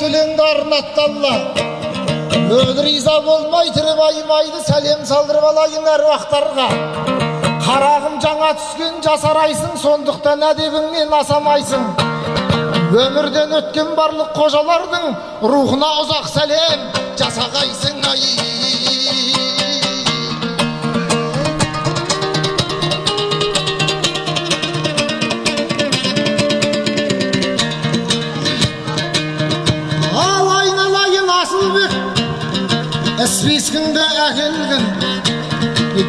өлеңді арнатты Алла. Өлі риза болмай тірі байымайды, сәлем салдырып алайын әруақтарға. Қарағым жаңа түскен жасарайсың, сондықтан әдебіңнен асамайсың. Өмірден өткен барлық қожалардың рухына ұзақ сәлем жасағайсың ай. Ал айналайын Асылбек, спискіңді әкелгін.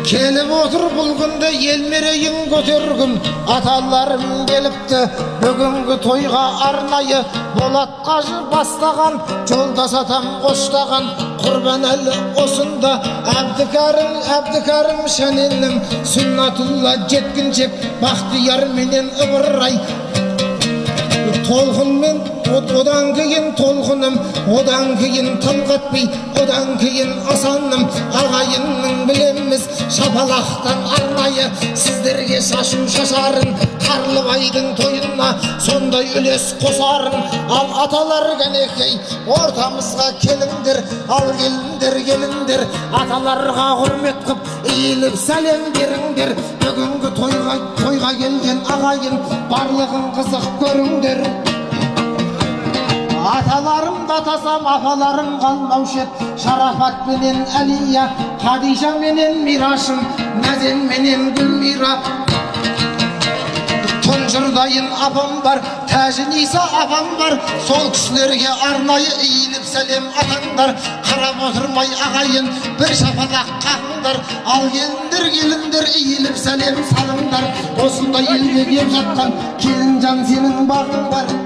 Келіп отыр бұл күнде ел мерейін көтергін. Аталарым келіпті бүгінгі тойға арнайы. Болат Қажы бастаған, жолдас атам қоштаған. Құрбанәлі осында Әбдікәрім шәненім. Сүннатулла жеткіншек Бақтияр менен Ыбырай. Толқынмен одан кейін толқыным, одан кейін Талғат би, одан кейін Асаным. Ағайынның білеміз Шапалақтан арнайы сіздерге шашу шашарын. Қарлыбайдың тойына сондай үлес қосарын. Ал аталар кәнекей ортамызға келіңдер. Ал келіңдер, аталарға құрмет қып иіліп сәлем беріңдер. Бүгінгі тойға келген ағайын барлығын қызық көріңдер. Аталарым да тасам, апаларым қалмаушы ед. Шарафат менен Әлия, Қадиша менен Мирашым, Нәзен менен Гүлмира. Тұнжырдайын апам бар, Тәжіниса апам бар. Сол кісілерге арнайы иіліп сәлем атаңдар. Қарап отырмай ағайын бір шапалақ қақыңдар. Ал келіңдер, иіліп сәлем салыңдар. Осындай елге кеп жатқан Келінжан сенің бағың бар.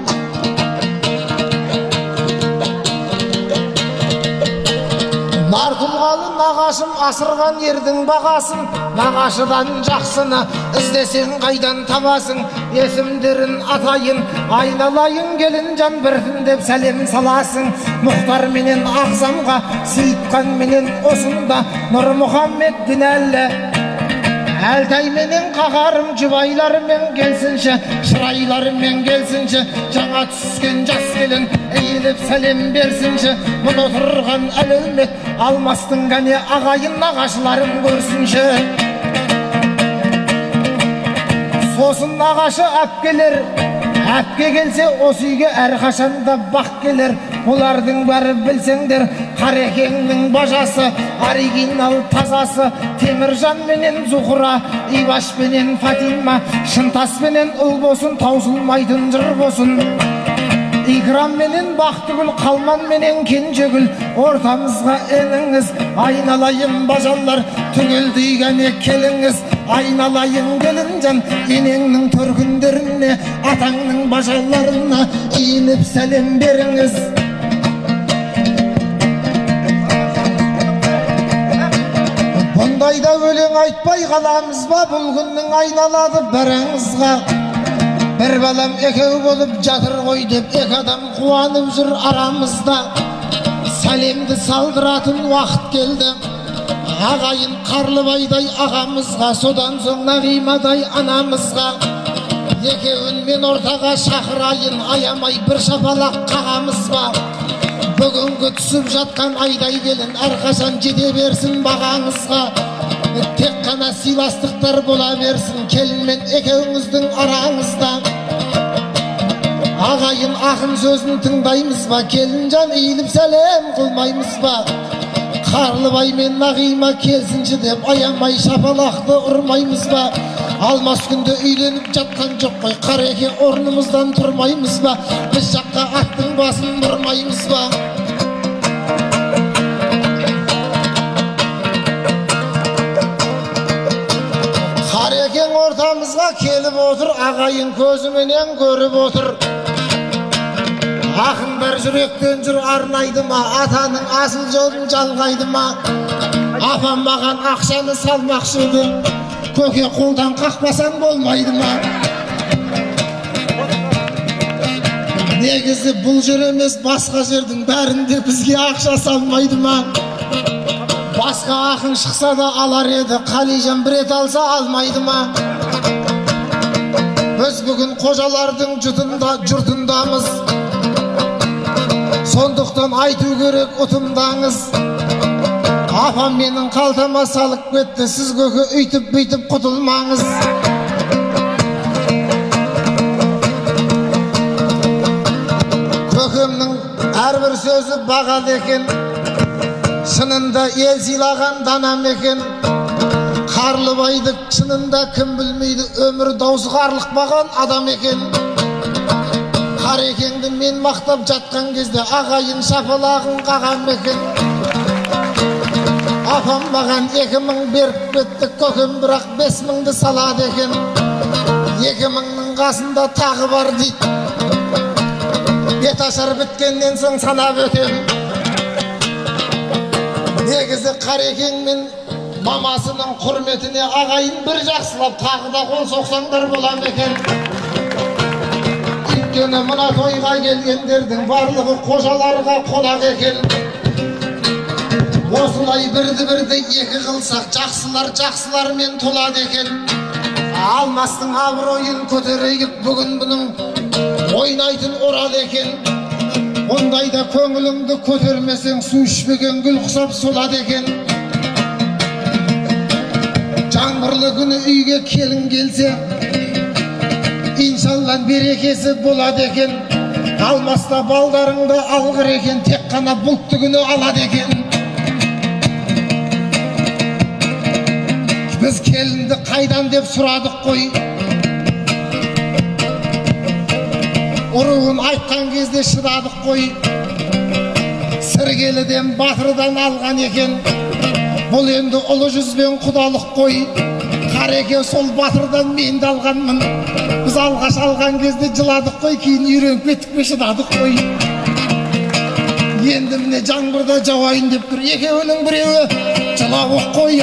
Нартұлғалы нағашым асырған ердің бағасын. Нағашыдан жақсыны іздесең қайдан табасың. Есімдерін атайын, айналайын Келінжан біртіндеп сәлем саласың. Мұхтар менен Ақзамға, Сейітқан менен осында Нұрмұхаммед Дінәлі. Әлтай менен Қағарым жұбайларымен келсінші, шырайларымен келсінші. Жаңа түскен жас келін иіліп сәлем берсінші. Мұны отырған әлеумет Алмастың кәне ағайын нағашыларын көрсінші. Сосын нағашы әпкелер, әпке келсе осы үйге әрқашанда бақ келер. Олардың бәрі білсеңдер Қарекеңнің бажасы, оригинал тазасы. Теміржан менен Зухра, Ибаш менен Фатима, Шынтас менен ұл босын, таусылмайтын жыр босын. Икрам менен Бақтыгүл, Қалман менен Кенжегүл. Ортамызға еніңіз, айналайын бажалар, түгел дегене келіңіз. Айналайын Келінжан, енеңнің төркіндеріне, атаңның бажаларына иініп сәлем беріңіз. Бұндайда өлең айтпай қаламыз ба, бұл күннің айналады біріңізға. Бір балам екеу болып жатыр ғой деп, екі адам қуанып жүр арамызда. Сәлемді салдыратын уақыт келді ағайын Қарлыбайдай ағамызға, содан соң Нағимадай анамызға. Екеуін мен ортаға шақырайын, аямай бір шапалақ қағамызға. Бүгінгі түсіп жатқан айдай келін әрқашан жете берсін бағаңызға. Тек қана сыйластықтар бола берсін келін мен екеуіңіздің араңызда. Ағайын ақын сөзін тыңдаймыз ба, Келінжан иіліп сәлем қылмаймыз ба. Қарлыбай мен Нағима келсінші деп аямай шапалақты ұрмаймыз ба. Алмас күнде үйленіп жатқан жоқ қой, Қареке орнымыздан тұрмаймыз ба. Біз жаққа аттың басын бұрмаймыз ба. Қарекең ортамызға келіп отыр, ағайын көзіменен көріп отыр. Ақындар жүректен жүр арнайды ма, атаның асыл жолын жалғайды ма. Апам маған ақшаны салмақшы еді, көке қолдан қақпасаң болмайды ма. Негізі бұл жер емес, басқа жердің бәрінде бізге ақша салмайды ма. Басқа ақын шықса да алар еді, Қалижан бір рет алса алмайды ма. Біз бүгін қожалардың жұртындамыз. Сондықтан айту керек ұтымдаңыз. Апам менің қалтама салып кетті, сіз көке үйтіп бүйтіп құтылмаңыз. Көкемнің әрбір сөзі бағалы екен, шынында ел сыйлаған данам екен. Қарлыбайды шынында кім білмейді, өмір даусы қарлықпаған адам екен. Қарекеңді мен мақтап жатқан кезде ағайын шапалағын қағам екен. Апам маған 2000 беріп кетті, көкем бірақ 5000-ді салады екен. 2000-нің қасында тағы бар дейді, бет ашар біткеннен соң санап өтем. Негізі Қарекең мен мамасының құрметіне ағайын бір жақсылап тағы да қол соқсаңдар болам екен. Өйткені мына тойға келгендердің барлығы қожаларға қонақ екен. Осылай бірді екі қылсақ жақсылармен толады екен. Алмастың абыройын көтерейік, бүгін бұның ойнайтын орал екен. Ондайда көңіліңді көтермесең, су ішпеген гүл құсап солады екен. Жаңбырлы күні үйге келін келсе, иншалла берекесі болады екен. Алмаста балдарыңды алғыр екен, тек қана бұлтты күні алады екен. Біз келінді қайдан деп сұрадық қой. Ұруын айтқан кезде шыдадық қой. Сіргеліден батырдан алған екен, бұл енді ұлы жүзбен құдалық қой. Қареке сол батырдан мен де алғанмын. Біз алғаш алған кезде жыладық қой, кейін үйреніп кеттік пе, шыдадық қой. Енді міне жаңбырда жауайын деп тұр, екеуінің біреуі жылап қой.